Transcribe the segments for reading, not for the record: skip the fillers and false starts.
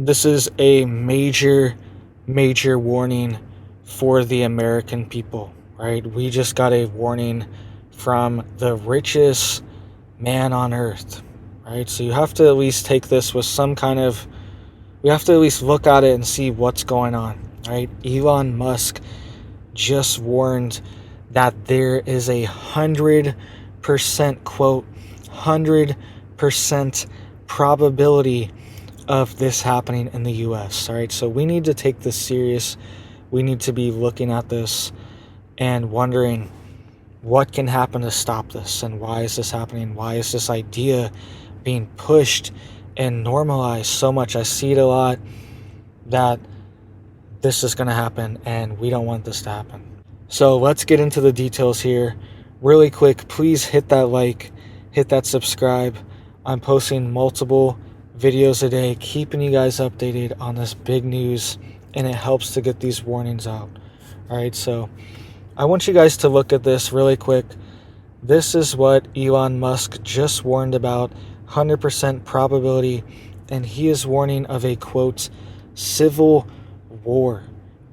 This is a major, major warning for the American people, right? We just got a warning from the richest man on earth, right? So you have to at least take this with some kind of, we have to at least look at it and see what's going on, right? Elon Musk just warned that there is 100%, quote, 100% probability of this happening in the US. All right, so we need to take this serious. We need to be looking at this and wondering what can happen to stop this, and why is this happening? Why is this idea being pushed and normalized so much? I see it a lot that this is going to happen, and we don't want this to happen. So let's get into the details here really quick. Please hit that like, hit that subscribe. I'm posting multiple videos a day, keeping you guys updated on this big news, and it helps to get these warnings out. All right, so I want you guys to look at this really quick. This is what Elon Musk just warned about, 100% probability, and he is warning of a, quote, civil war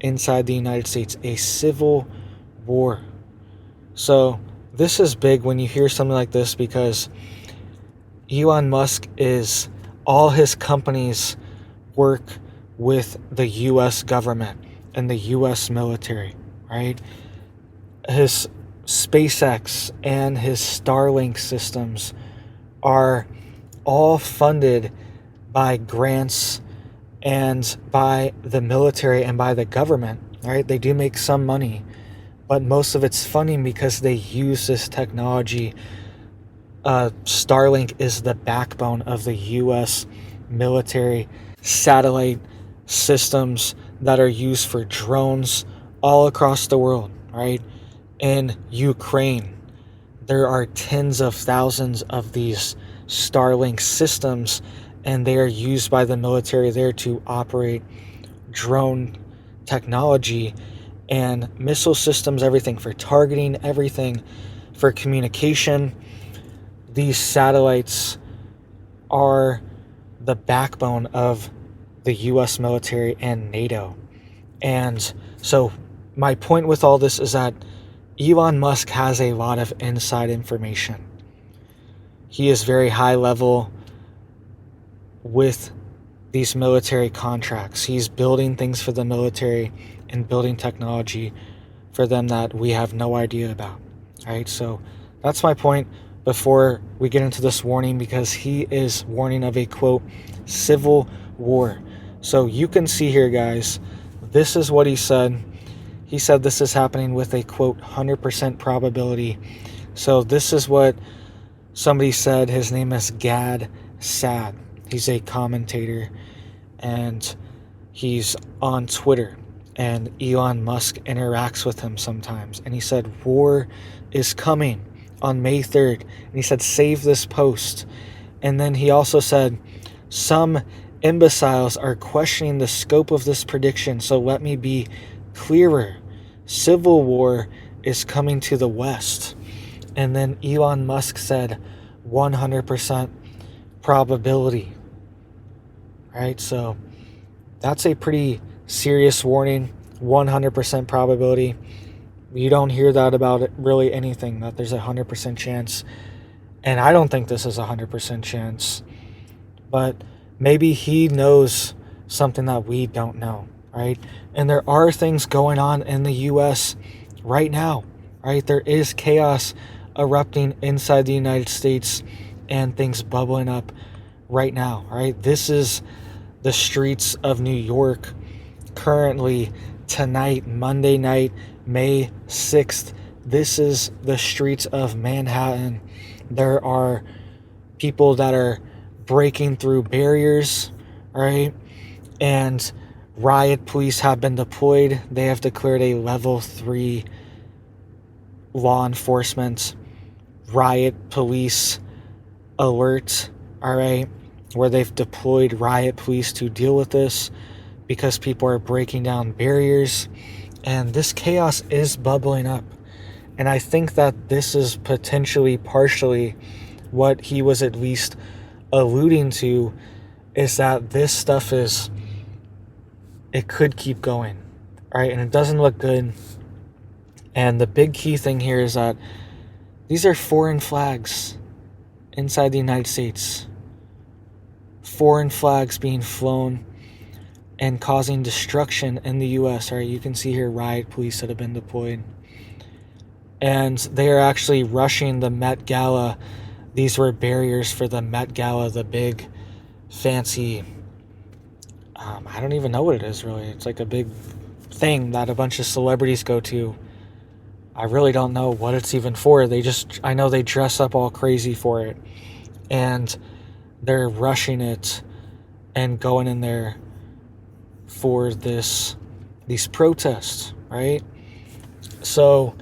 inside the United States, a civil war. So this is big when you hear something like this, because Elon Musk is, all his companies work with the U.S. government and the U.S. military, right? His SpaceX and his Starlink systems are all funded by grants and by the military and by the government, right? They do make some money, but most of it's funding because they use this technology. Starlink is the backbone of the U.S. military satellite systems that are used for drones all across the world, right? In Ukraine, there are tens of thousands of these Starlink systems, and they are used by the military there to operate drone technology and missile systems, everything for targeting, everything for communication. These satellites are the backbone of the U.S. military and NATO. And so my point with all this is that Elon Musk has a lot of inside information. He is very high level with these military contracts. He's building things for the military and building technology for them that we have no idea about. All right, so that's my point before we get into this warning, because he is warning of a, quote, civil war. So you can see here, guys, this is what he said. He said this is happening with a, quote, 100% probability. So this is what somebody said. His name is Gad Sad. He's a commentator, and he's on Twitter, and Elon Musk interacts with him sometimes. And he said, war is coming on May 3rd. And he said, save this post. And then he also said, some imbeciles are questioning the scope of this prediction, so let me be clearer. Civil war is coming to the West. And then Elon Musk said 100% probability. Right? So that's a pretty serious warning. 100% probability. You don't hear that about it, really anything, that there's 100% chance. And I don't think this is 100% chance. But maybe he knows something that we don't know, right? And there are things going on in the U.S. right now, right? There is chaos erupting inside the United States and things bubbling up right now, right? This is the streets of New York currently tonight, Monday night, May 6th. This is the streets of Manhattan. There are people that are breaking through barriers, right? And riot police have been deployed. They have declared a level 3 law enforcement riot police alert, all right, where they've deployed riot police to deal with this because people are breaking down barriers, and this chaos is bubbling up. And I think that this is potentially partially what he was at least alluding to, is that this stuff is it could keep going, right? And it doesn't look good. And the big key thing here is that these are foreign flags inside the United States. Foreign flags being flown and causing destruction in the U.S. Right? You can see here riot police that have been deployed. And they are actually rushing the Met Gala. These were barriers for the Met Gala, the big, fancy, I don't even know what it is really. It's like a big thing that a bunch of celebrities go to. I really don't know what it's even for. I know they dress up all crazy for it. And they're rushing it and going in there for these protests, right? So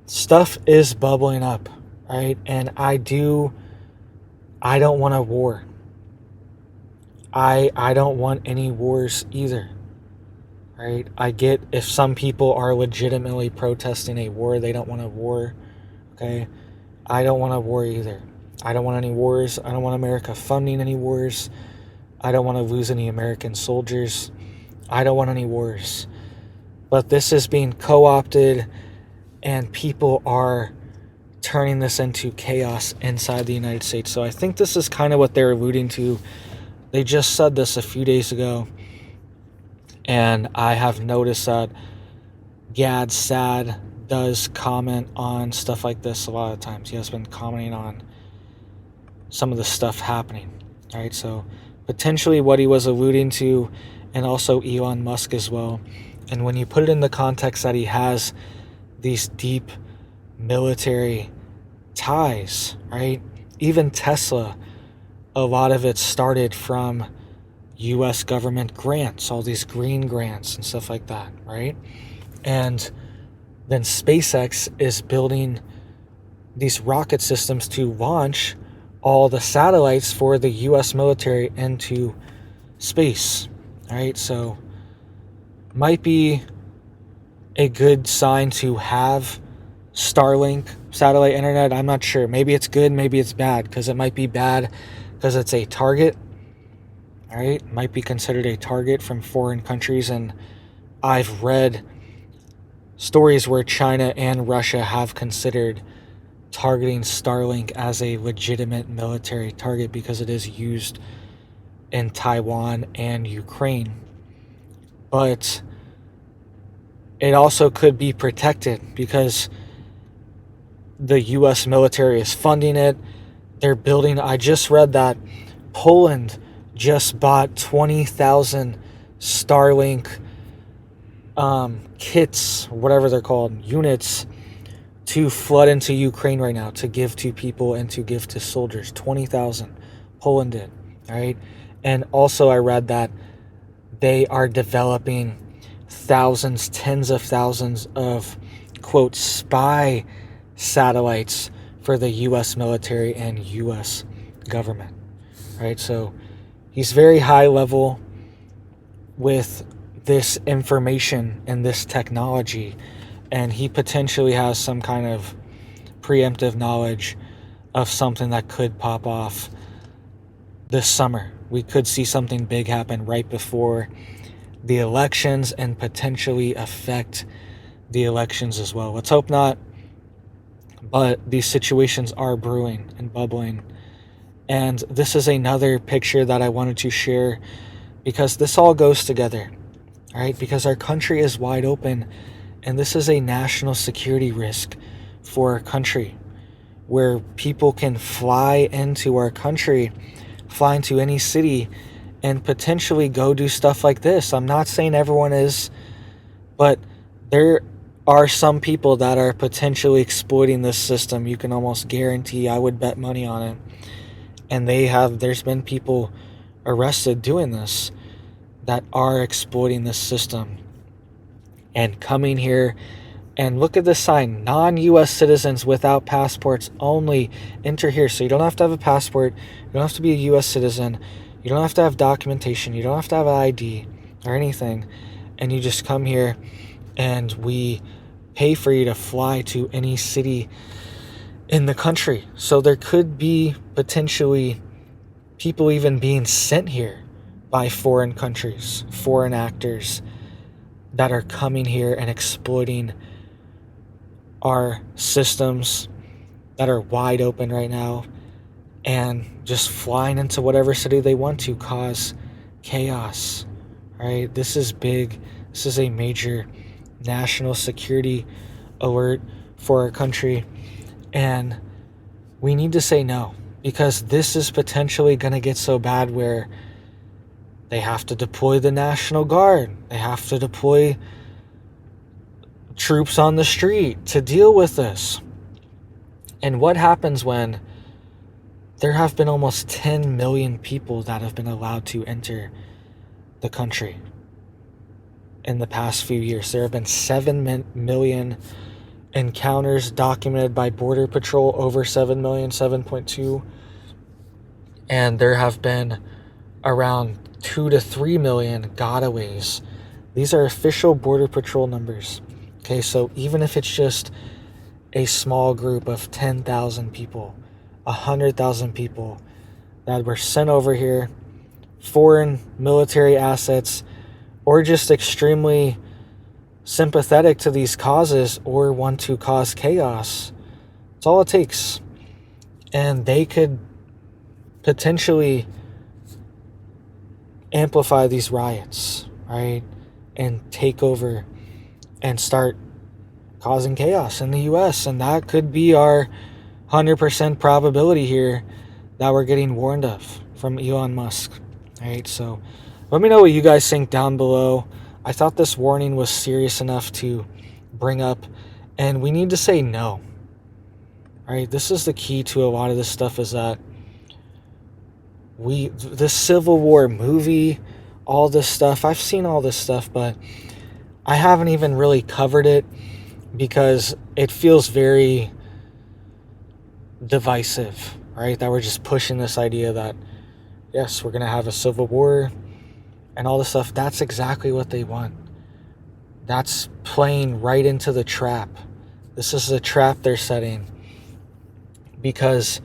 stuff is bubbling up, right? And I don't want a war. I don't want any wars either, right? I get if some people are legitimately protesting a war, they don't want a war, okay? I don't want a war either. I don't want any wars. I don't want America funding any wars. I don't want to lose any American soldiers. I don't want any wars. But this is being co-opted, and people are turning this into chaos inside the United States. So I think this is kind of what they're alluding to. They just said this a few days ago, and I have noticed that Gad Sad does comment on stuff like this a lot of times. He has been commenting on some of the stuff happening, right? So potentially what he was alluding to, and also Elon Musk as well. And when you put it in the context that he has these deep military ties, right? Even Tesla, a lot of it started from U.S. government grants, all these green grants and stuff like that, right? And then SpaceX is building these rocket systems to launch all the satellites for the U.S. military into space, right? So might be a good sign to have Starlink satellite internet. I'm not sure. Maybe it's good, maybe it's bad, because it might be bad because it's a target, all right? Might be considered a target from foreign countries, and I've read stories where China and Russia have considered targeting Starlink as a legitimate military target because it is used in Taiwan and Ukraine. But it also could be protected because the U.S. military is funding it. They're building. I just read that Poland just bought 20,000 Starlink kits, whatever they're called, units, to flood into Ukraine right now, to give to people and to give to soldiers. 20,000 Poland did, all right? And also I read that they are developing thousands, tens of thousands of, quote, spy satellites for the U.S. military and U.S. government, right? So he's very high level with this information and this technology, and he potentially has some kind of preemptive knowledge of something that could pop off this summer. We could see something big happen right before the elections and potentially affect the elections as well. Let's hope not. But these situations are brewing and bubbling. And this is another picture that I wanted to share because this all goes together, right? Because our country is wide open, and this is a national security risk for our country, where people can fly into our country, fly into any city, and potentially go do stuff like this. I'm not saying everyone is, but there are some people that are potentially exploiting this system. You can almost guarantee, I would bet money on it. And there's been people arrested doing this that are exploiting this system and coming here. And look at this sign: non-U.S. citizens without passports only enter here. So you don't have to have a passport. You don't have to be a U.S. citizen. You don't have to have documentation. You don't have to have an ID or anything. And you just come here, and we pay for you to fly to any city in the country. So there could be potentially people even being sent here by foreign countries, foreign actors that are coming here and exploiting our systems that are wide open right now and just flying into whatever city they want to cause chaos. Right? This is big. This is a major national security alert for our country, and we need to say no, because this is potentially going to get so bad where they have to deploy the National Guard. They have to deploy troops on the street to deal with this. And what happens when there have been almost 10 million people that have been allowed to enter the country in the past few years? There have been 7 million encounters documented by Border Patrol, over 7 million, 7.2. And there have been around 2 to 3 million gotaways. These are official Border Patrol numbers. Okay, so even if it's just a small group of 10,000 people, 100,000 people that were sent over here, foreign military assets, or just extremely sympathetic to these causes or want to cause chaos, it's all it takes. And they could potentially amplify these riots, right? And take over and start causing chaos in the US. And that could be our 100% probability here that we're getting warned of from Elon Musk, right? So let me know what you guys think down below. I thought this warning was serious enough to bring up, and we need to say no, right? This is the key to a lot of this stuff, is that the Civil War movie, all this stuff, I've seen all this stuff, but I haven't even really covered it because it feels very divisive, right? That we're just pushing this idea that, yes, we're going to have a civil war and all this stuff. That's exactly what they want. That's playing right into the trap. This is the trap they're setting, because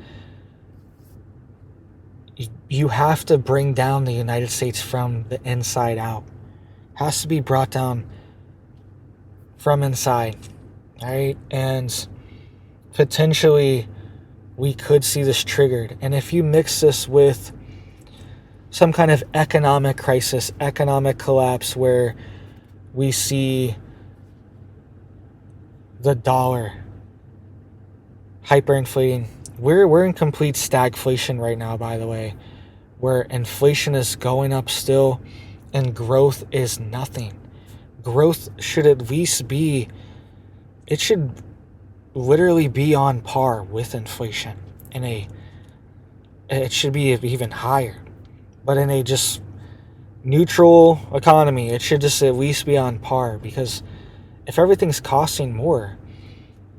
you have to bring down the United States from the inside out. It has to be brought down from inside, right? And potentially we could see this triggered. And if you mix this with some kind of economic crisis, economic collapse, where we see the dollar hyperinflating. We're in complete stagflation right now, by the way, where inflation is going up still and growth is nothing. Growth should at least be, it should literally be on par with inflation. It should be even higher. But in a just neutral economy, it should just at least be on par, because if everything's costing more,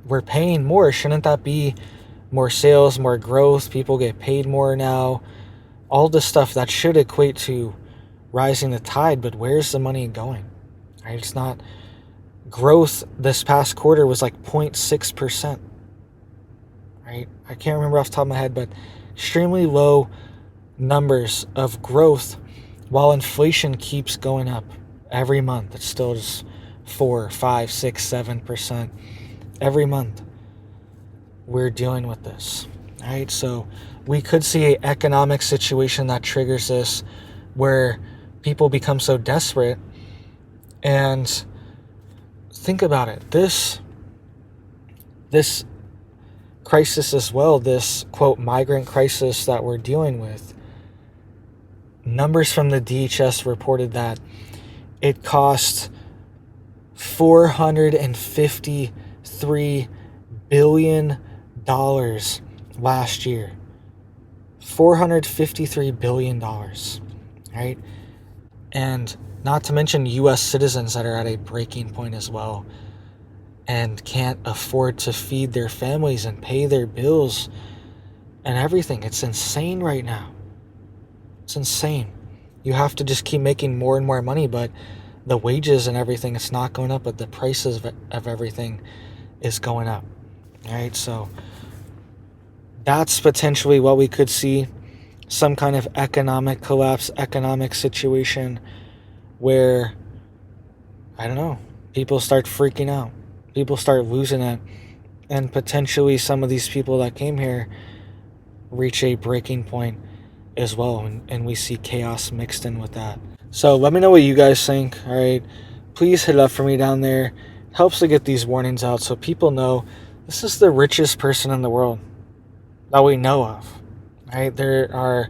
we're paying more. Shouldn't that be more sales, more growth? People get paid more now. All this stuff that should equate to rising the tide, but where's the money going? Right? It's not. Growth this past quarter was like 0.6%. Right? I can't remember off the top of my head, but extremely low numbers of growth, while inflation keeps going up every month. It's still just 4, 5, 6, 7% every month. We're dealing with this, right? So we could see an economic situation that triggers this, where people become so desperate. And think about it, this crisis as well, this quote migrant crisis that we're dealing with, numbers from the DHS reported that it cost $453 billion last year. $453 billion, right? And not to mention U.S. citizens that are at a breaking point as well and can't afford to feed their families and pay their bills and everything. It's insane right now. It's insane. You have to just keep making more and more money, but the wages and everything, it's not going up, but the prices of everything is going up, right? So that's potentially what we could see. some kind of economic collapse, economic situation where, I don't know, people start freaking out, people start losing it, and potentially some of these people that came here reach a breaking point as well, and we see chaos mixed in with that. So let me know what you guys think. All right, please hit it up for me down there. It helps to get these warnings out so people know this is the richest person in the world that we know of. Right, there are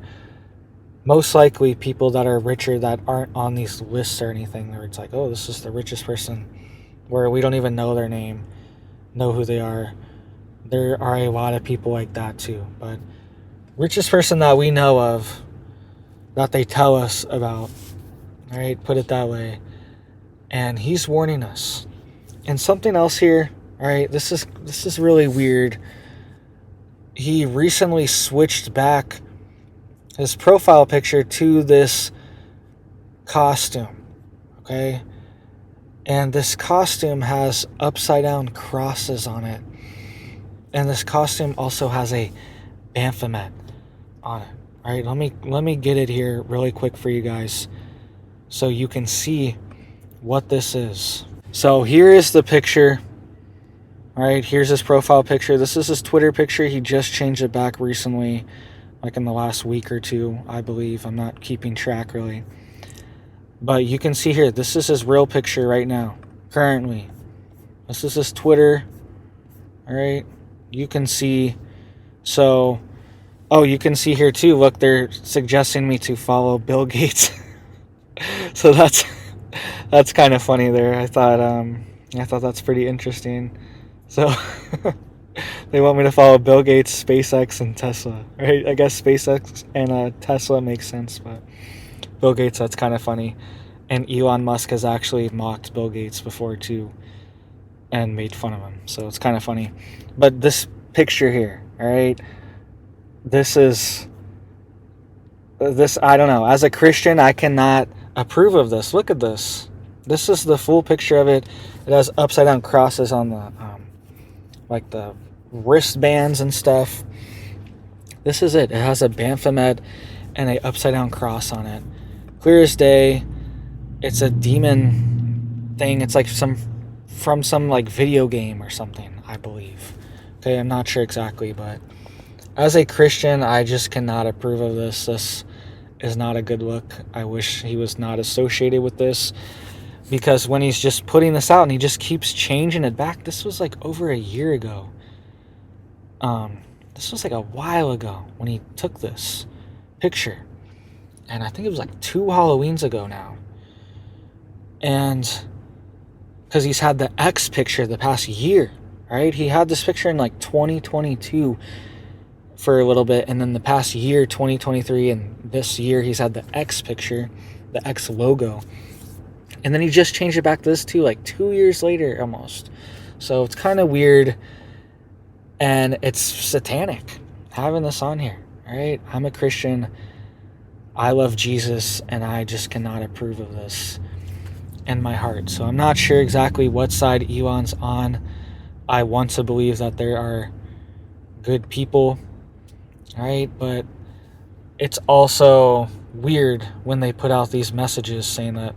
most likely people that are richer that aren't on these lists or anything, where it's like, oh, this is the richest person, where we don't even know their name, know who they are. There are a lot of people like that too, but richest person that we know of, that they tell us about, right? Put it that way. And he's warning us. And something else here, all right? This is really weird. He recently switched back his profile picture to this costume, okay? And this costume has upside down crosses on it. And this costume also has a Baphomet on it. All right, let me get it here really quick for you guys so you can see what this is. So here is the picture. All right, here's his profile picture. This is his Twitter picture. He just changed it back recently, like in the last week or two, I believe. I'm not keeping track really. But you can see here, this is his real picture right now, currently. This is his Twitter. All right, you can see. So, oh, you can see here too. Look, they're suggesting me to follow Bill Gates. So that's kind of funny there. I thought that's pretty interesting. So they want me to follow Bill Gates, SpaceX, and Tesla. Right? I guess SpaceX and Tesla makes sense, but Bill Gates, that's kind of funny. And Elon Musk has actually mocked Bill Gates before too, and made fun of him. So it's kind of funny. But this picture here, all right, this, I don't know. As a Christian, I cannot approve of this. Look at this. This is the full picture of it. It has upside down crosses on the, like the wristbands and stuff. This is it. It has a Baphomet and a upside down cross on it. Clear as day. It's a demon thing. It's like from some like video game or something, I believe. Okay, I'm not sure exactly, but as a Christian, I just cannot approve of this. This is not a good look. I wish he was not associated with this, because when he's just putting this out and he just keeps changing it back, this was like over a year ago. This was like a while ago when he took this picture, and I think it was like 2 Halloweens ago now. And because he's had the X picture the past year, right? He had this picture in like 2022 for a little bit, and then the past year, 2023, and this year he's had the X picture, the X logo, and then he just changed it back to this too, like 2 years later almost. So it's kind of weird, and it's satanic having this on here. All right, I'm a Christian, I love Jesus, and I just cannot approve of this in my heart. So I'm not sure exactly what side Elon's on. I want to believe that there are good people, right? But it's also weird when they put out these messages saying that,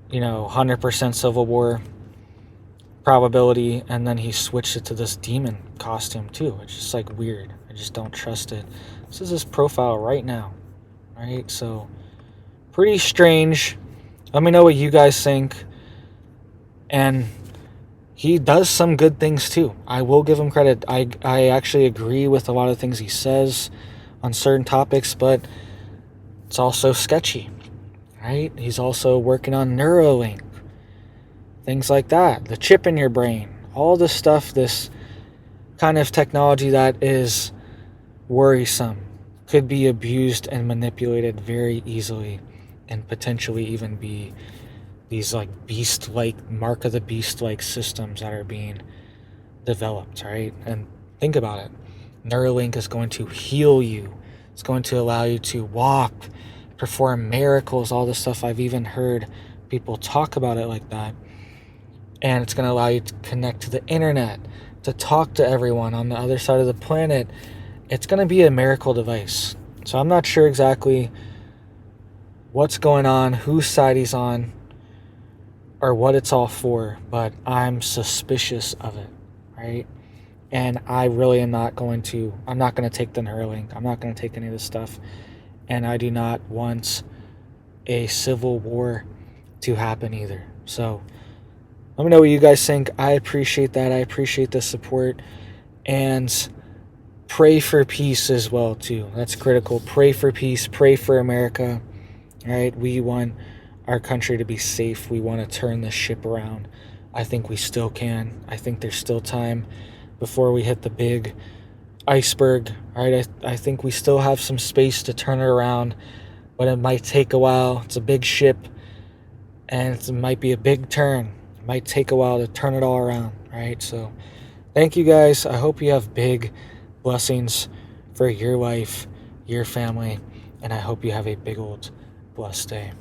100% civil war probability, and then he switched it to this demon costume too. It's just like weird. I just don't trust it. This is his profile right now, right? So pretty strange. Let me know what you guys think. And he does some good things too. I will give him credit. I actually agree with a lot of things he says on certain topics, but it's also sketchy, right? He's also working on Neuralink, things like that, the chip in your brain, all this stuff, this kind of technology that is worrisome, could be abused and manipulated very easily, and potentially even be these like beast-like, mark of the beast-like systems that are being developed, right? And think about it. Neuralink is going to heal you. It's going to allow you to walk, perform miracles, all this stuff. I've even heard people talk about it like that. And it's going to allow you to connect to the internet, to talk to everyone on the other side of the planet. It's going to be a miracle device. So I'm not sure exactly what's going on, whose side he's on, or what it's all for, but I'm suspicious of it, right? And I really am not going to, I'm not going to take the Neuralink. I'm not going to take any of this stuff. And I do not want a civil war to happen either. So let me know what you guys think. I appreciate that. I appreciate the support. And pray for peace as well, too. That's critical. Pray for peace. Pray for America. All right? We want our country to be safe. We want to turn this ship around. I think we still can. I think there's still time before we hit the big iceberg. All right? I think we still have some space to turn it around, but it might take a while. It's a big ship, and it might be a big turn. It might take a while to turn it all around, right? So thank you guys. I hope you have big blessings for your life, your family, and I hope you have a big old blessed day.